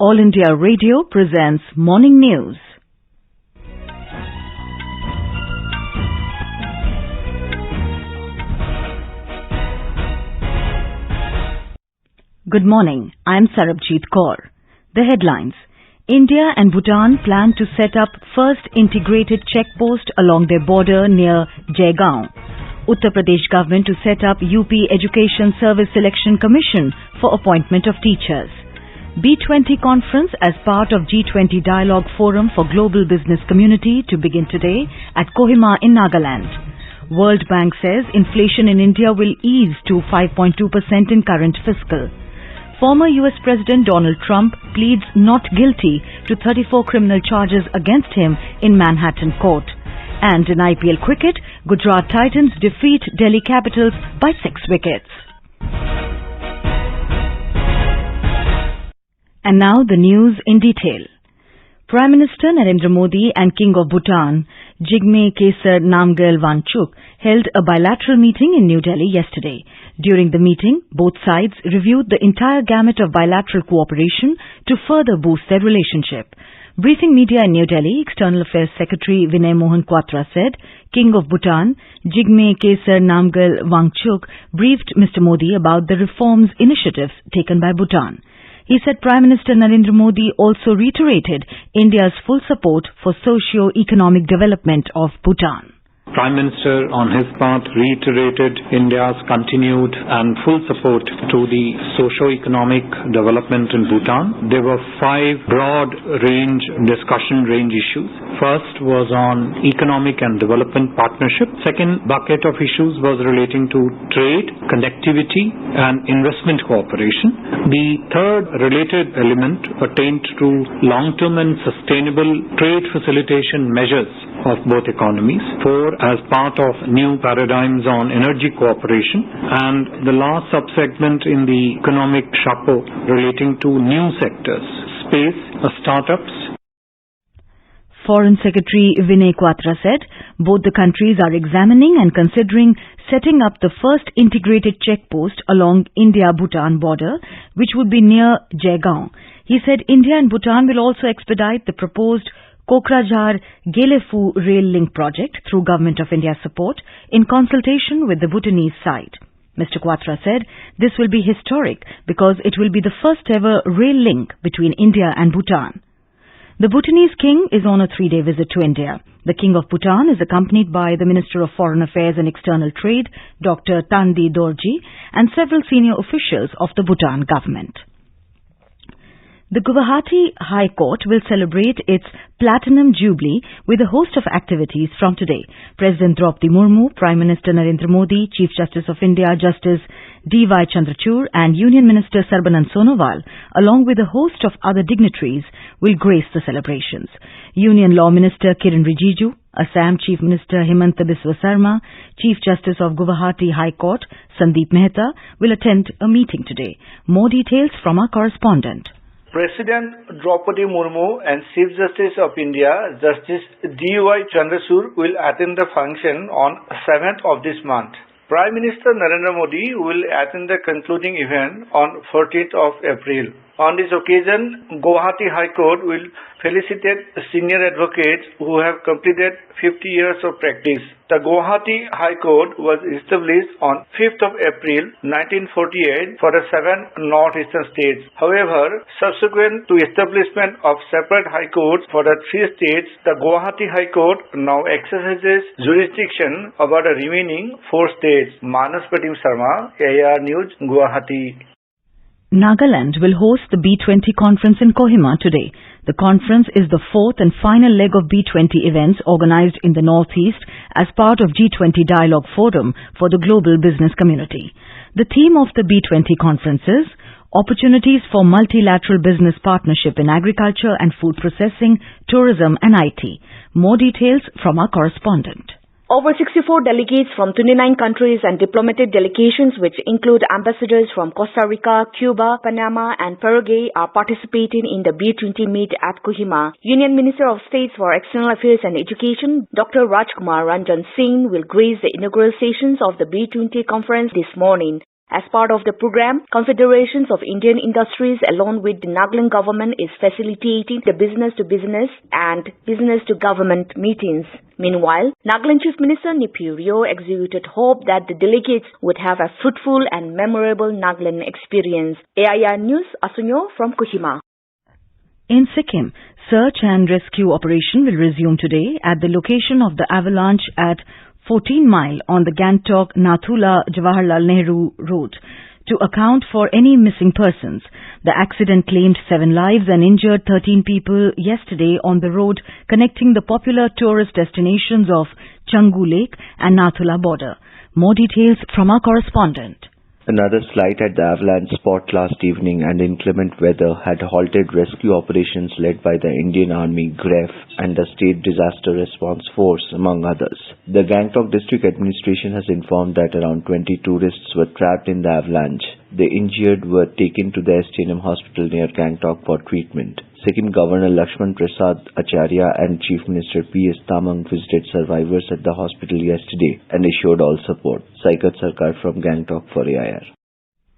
All India Radio presents Morning News. Good morning, I am Sarabjit Kaur. The headlines. India and Bhutan plan to set up first integrated checkpost along their border near Jaigaon. Uttar Pradesh government to set up UP Education Service Selection Commission for appointment of teachers. B20 Conference as part of G20 Dialogue Forum for Global Business Community to begin today at Kohima in Nagaland. World Bank says inflation in India will ease to 5.2% in current fiscal. Former US President Donald Trump pleads not guilty to 34 criminal charges against him in Manhattan court. And in IPL Cricket, Gujarat Titans defeat Delhi Capitals by 6 wickets. And now the news in detail. Prime Minister Narendra Modi and King of Bhutan, Jigme Khesar Namgyal Wangchuk, held a bilateral meeting in New Delhi yesterday. During the meeting, both sides reviewed the entire gamut of bilateral cooperation to further boost their relationship. Briefing media in New Delhi, External Affairs Secretary Vinay Mohan Kwatra said, King of Bhutan, Jigme Khesar Namgyal Wangchuk, briefed Mr. Modi about the reforms initiatives taken by Bhutan. He said Prime Minister Narendra Modi also reiterated India's full support for socio-economic development of Bhutan. Prime Minister, on his part, reiterated India's continued and full support to the socio-economic development in Bhutan. There were 5 broad discussion range issues. First was on economic and development partnership. Second bucket of issues was relating to trade, connectivity, and investment cooperation. The third related element pertained to long-term and sustainable trade facilitation measures of both economies. 4, as part of new paradigms on energy cooperation. And the last subsegment in the economic chapeau relating to new sectors, space, startups. Foreign Secretary Vinay Kwatra said both the countries are examining and considering setting up the first integrated checkpost along India-Bhutan border, which would be near Jaigaon. He said India and Bhutan will also expedite the proposed Kokrajhar-Gelefu rail link project through Government of India's support in consultation with the Bhutanese side. Mr. Kwatra said this will be historic because it will be the first ever rail link between India and Bhutan. The Bhutanese king is on a 3-day visit to India. The king of Bhutan is accompanied by the Minister of Foreign Affairs and External Trade, Dr. Tandi Dorji, and several senior officials of the Bhutan government. The Guwahati High Court will celebrate its Platinum Jubilee with a host of activities from today. President Draupadi Murmu, Prime Minister Narendra Modi, Chief Justice of India Justice D.Y. Chandrachud and Union Minister Sarbanand Sonowal, along with a host of other dignitaries, will grace the celebrations. Union Law Minister Kiren Rijiju, Assam Chief Minister Himanta Biswa Sarma, Chief Justice of Guwahati High Court Sandeep Mehta will attend a meeting today. More details from our correspondent. President Draupadi Murmu and Chief Justice of India, Justice D.Y. Chandrachud, will attend the function on 7th of this month. Prime Minister Narendra Modi will attend the concluding event on 14th of April. On this occasion, Guwahati High Court will felicitate senior advocates who have completed 50 years of practice. The Guwahati High Court was established on 5th of April 1948 for the 7 northeastern states. However, subsequent to establishment of separate high courts for the 3 states, the Guwahati High Court now exercises jurisdiction over the remaining 4 states. Manas Pratim Sharma, AIR News, Guwahati. Nagaland will host the B20 Conference in Kohima today. The conference is the 4th and final leg of B20 events organized in the Northeast as part of G20 Dialogue Forum for the global business community. The theme of the B20 Conference is Opportunities for Multilateral Business Partnership in Agriculture and Food Processing, Tourism and IT. More details from our correspondent. Over 64 delegates from 29 countries and diplomatic delegations, which include ambassadors from Costa Rica, Cuba, Panama and Paraguay, are participating in the B20 meet at Kohima. Union Minister of State for External Affairs and Education, Dr. Rajkumar Ranjan Singh, will grace the inaugural sessions of the B20 conference this morning. As part of the program, Confederations of Indian Industries along with the Nagaland government is facilitating the business-to-business and business-to-government meetings. Meanwhile, Nagaland Chief Minister Nipurio exhibited hope that the delegates would have a fruitful and memorable Nagaland experience. AIR News, Asunyo from Kohima. In Sikkim, search and rescue operation will resume today at the location of the avalanche at 14 Mile on the Gangtok-Nathula Jawaharlal Nehru Road to account for any missing persons. The accident claimed 7 lives and injured 13 people yesterday on the road connecting the popular tourist destinations of Changu Lake and Nathula border. More details from our correspondent. Another slight at the avalanche spot last evening and inclement weather had halted rescue operations led by the Indian Army, GREF, and the State Disaster Response Force, among others. The Gangtok District Administration has informed that around 20 tourists were trapped in the avalanche. The injured were taken to the STNM hospital near Gangtok for treatment. Sikkim Governor Lakshman Prasad Acharya and Chief Minister P.S. Tamang visited survivors at the hospital yesterday and assured all support. Saikat Sarkar from Gangtok for AIR.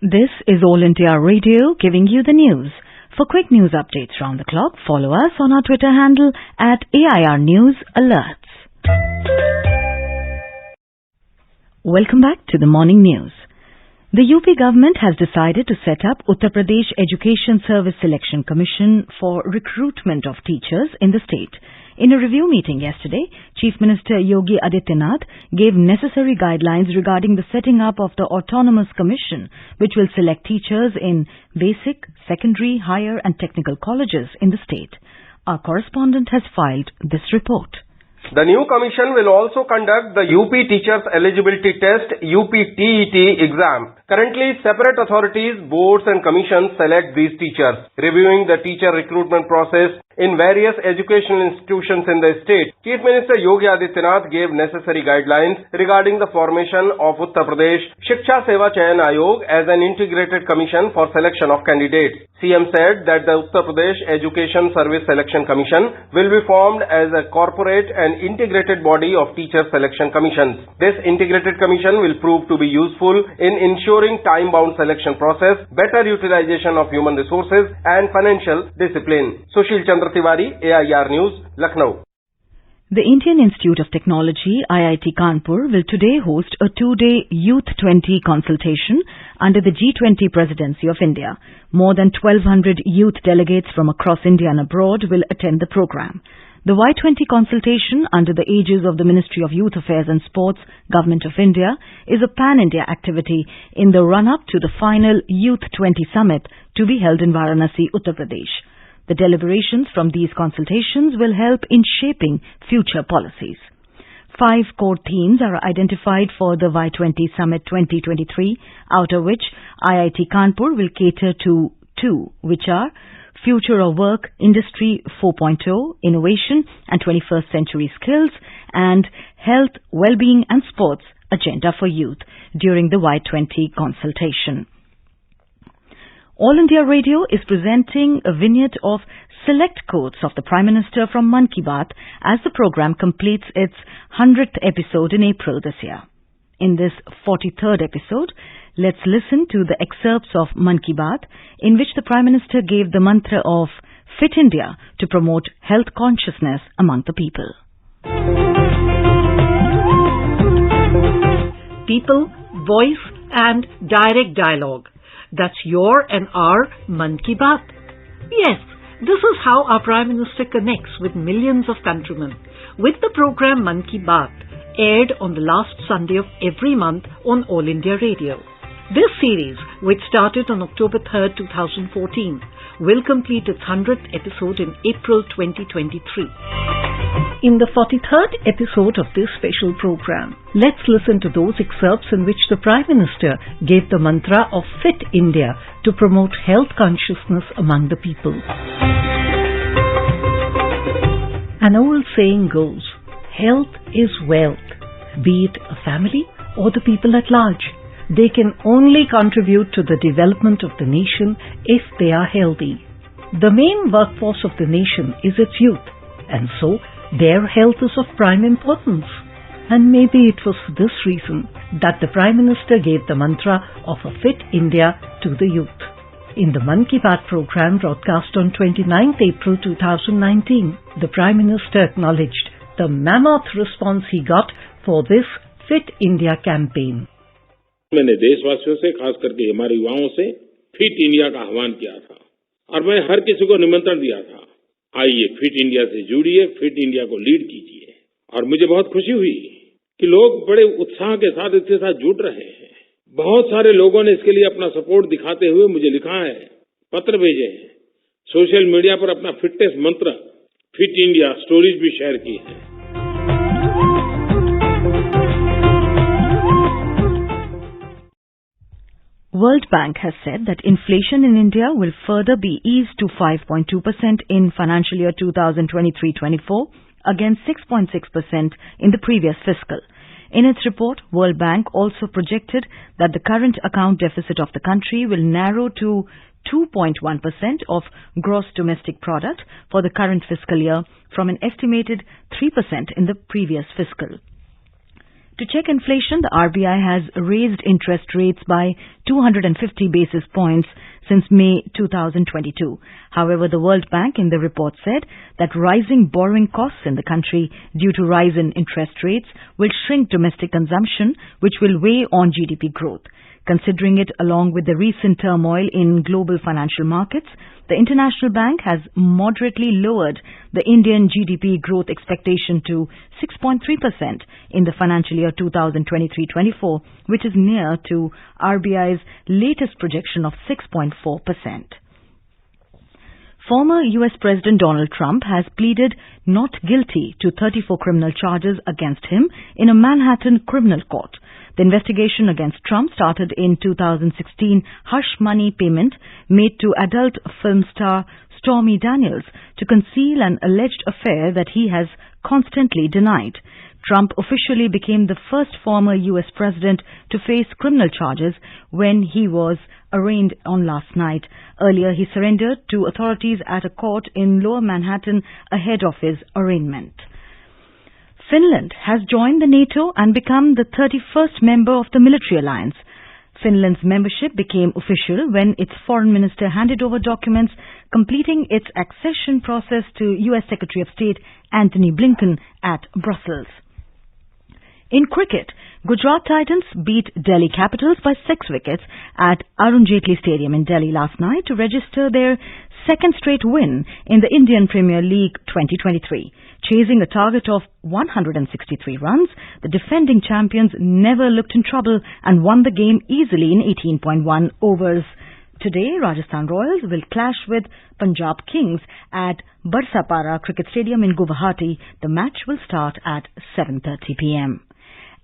This is All India Radio giving you the news. For quick news updates round the clock, follow us on our Twitter handle at AIR News Alerts. Welcome back to the morning news. The UP government has decided to set up Uttar Pradesh Education Service Selection Commission for recruitment of teachers in the state. In a review meeting yesterday, Chief Minister Yogi Adityanath gave necessary guidelines regarding the setting up of the autonomous commission, which will select teachers in basic, secondary, higher and technical colleges in the state. Our correspondent has filed this report. The new commission will also conduct the UP Teachers Eligibility Test UP-TET exam. Currently, separate authorities, boards and commissions select these teachers. Reviewing the teacher recruitment process in various educational institutions in the state, Chief Minister Yogi Adityanath gave necessary guidelines regarding the formation of Uttar Pradesh Shiksha Seva Chayan Ayog as an integrated commission for selection of candidates. CM said that the Uttar Pradesh Education Service Selection Commission will be formed as a corporate and integrated body of teacher selection commissions. This integrated commission will prove to be useful in ensuring time-bound selection process, better utilization of human resources and financial discipline. Sushil Chandra Tiwari, AIR News, Lucknow. The Indian Institute of Technology, IIT Kanpur, will today host a 2-day Youth 20 consultation under the G20 presidency of India. More than 1,200 youth delegates from across India and abroad will attend the program. The Y20 consultation under the aegis of the Ministry of Youth Affairs and Sports, Government of India, is a pan-India activity in the run-up to the final Youth 20 Summit to be held in Varanasi, Uttar Pradesh. The deliberations from these consultations will help in shaping future policies. 5 core themes are identified for the Y20 Summit 2023, out of which IIT Kanpur will cater to 2, which are Future of Work, Industry 4.0, Innovation and 21st Century Skills, and Health, Wellbeing and Sports Agenda for Youth during the Y20 consultation. All India Radio is presenting a vignette of select quotes of the Prime Minister from Mann Ki Baat as the program completes its 100th episode in April this year. In this 43rd episode, let's listen to the excerpts of Mann Ki Baat in which the Prime Minister gave the mantra of Fit India to promote health consciousness among the people. People, voice and direct dialogue. That's your and our Mann Ki Baat. Yes, this is how our Prime Minister connects with millions of countrymen. With the program Mann Ki Baat, aired on the last Sunday of every month on All India Radio. This series, which started on October 3rd, 2014, will complete its 100th episode in April 2023. In the 43rd episode of this special program, let's listen to those excerpts in which the Prime Minister gave the mantra of Fit India to promote health consciousness among the people. An old saying goes, health is wealth, be it a family or the people at large. They can only contribute to the development of the nation if they are healthy. The main workforce of the nation is its youth, and so their health is of prime importance. And maybe it was for this reason that the Prime Minister gave the mantra of a fit India to the youth. In the Mann Ki Baat program broadcast on 29th April 2019, the Prime Minister acknowledged the mammoth response he got for this Fit India campaign. मैंने देशवासियों से, खास करके हमारे युवाओं से fit India का आह्वान किया था और मैं हर किसी को निमंत्रण दिया था, आइए फिट इंडिया से जुड़िए, फिट इंडिया को लीड कीजिए। और मुझे बहुत खुशी हुई कि लोग बड़े उत्साह के साथ इसके साथ जुड़ रहे हैं। बहुत सारे लोगों ने इसके लिए अपना सपोर्ट दिखाते हुए मुझे लिखा है, पत्र भेजे हैं, सोशल मीडिया पर अपना फिटनेस मंत्र फिट इंडिया स्टोरीज भी शेयर की है। World Bank has said that inflation in India will further be eased to 5.2% in financial year 2023-24 against 6.6% in the previous fiscal. In its report, World Bank also projected that the current account deficit of the country will narrow to 2.1% of gross domestic product for the current fiscal year from an estimated 3% in the previous fiscal. To check inflation, the RBI has raised interest rates by 250 basis points since May 2022. However, the World Bank in the report said that rising borrowing costs in the country due to rise in interest rates will shrink domestic consumption, which will weigh on GDP growth. Considering it along with the recent turmoil in global financial markets, the International Bank has moderately lowered the Indian GDP growth expectation to 6.3% in the financial year 2023-24, which is near to RBI's latest projection of 6.4%. Former US President Donald Trump has pleaded not guilty to 34 criminal charges against him in a Manhattan criminal court. The investigation against Trump started in 2016 hush money payment made to adult film star Stormy Daniels to conceal an alleged affair that he has constantly denied. Trump officially became the first former U.S. president to face criminal charges when he was arraigned on last night. Earlier, he surrendered to authorities at a court in Lower Manhattan ahead of his arraignment. Finland has joined the NATO and become the 31st member of the military alliance. Finland's membership became official when its foreign minister handed over documents completing its accession process to U.S. Secretary of State Antony Blinken at Brussels. In cricket, Gujarat Titans beat Delhi Capitals by 6 wickets at Arun Jaitley Stadium in Delhi last night to register their second straight win in the Indian Premier League 2023. Chasing a target of 163 runs, the defending champions never looked in trouble and won the game easily in 18.1 overs. Today, Rajasthan Royals will clash with Punjab Kings at Barsapara Cricket Stadium in Guwahati. The match will start at 7:30 p.m.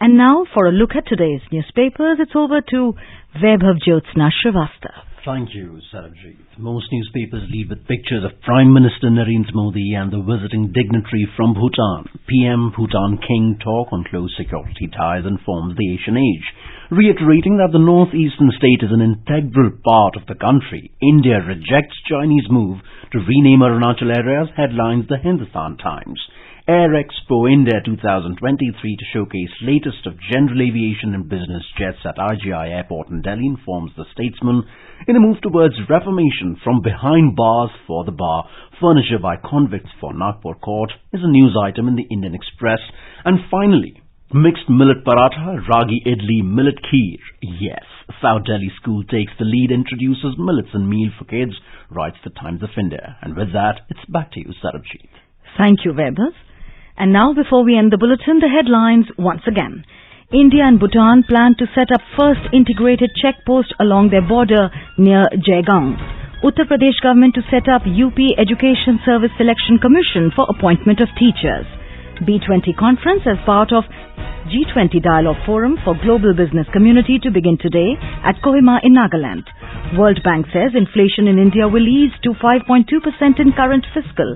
And now, for a look at today's newspapers, it's over to Vaibhav Jyotsna Srivastav. Thank you, Sarabjit. Most newspapers lead with pictures of Prime Minister Narendra Modi and the visiting dignitary from Bhutan. PM Bhutan King talk on close security ties informs the Asian Age. Reiterating that the northeastern state is an integral part of the country, India rejects Chinese move to rename Arunachal areas, headlines the Hindustan Times. Air Expo India 2023 to showcase latest of general aviation and business jets at IGI Airport in Delhi, informs the Statesman. In a move towards reformation from behind bars for the bar, furniture by convicts for Nagpur court is a news item in the Indian Express. And finally, mixed millet paratha, ragi idli, millet kheer. Yes, South Delhi school takes the lead, introduces millets and meal for kids, writes the Times of India. And with that, it's back to you, Sarabjit. Thank you, Vaibhav. And now, before we end the bulletin, the headlines once again. India and Bhutan plan to set up first integrated check post along their border near Jaigaon. Uttar Pradesh government to set up UP Education Service Selection Commission for appointment of teachers. B20 Conference as part of G20 Dialogue Forum for Global Business Community to begin today at Kohima in Nagaland. World Bank says inflation in India will ease to 5.2% in current fiscal.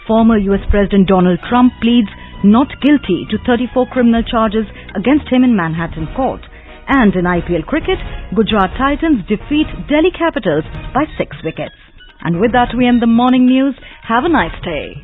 Former US President Donald Trump pleads not guilty to 34 criminal charges against him in Manhattan court. And in IPL Cricket, Gujarat Titans defeat Delhi Capitals by 6 wickets. And with that, we end the morning news. Have a nice day.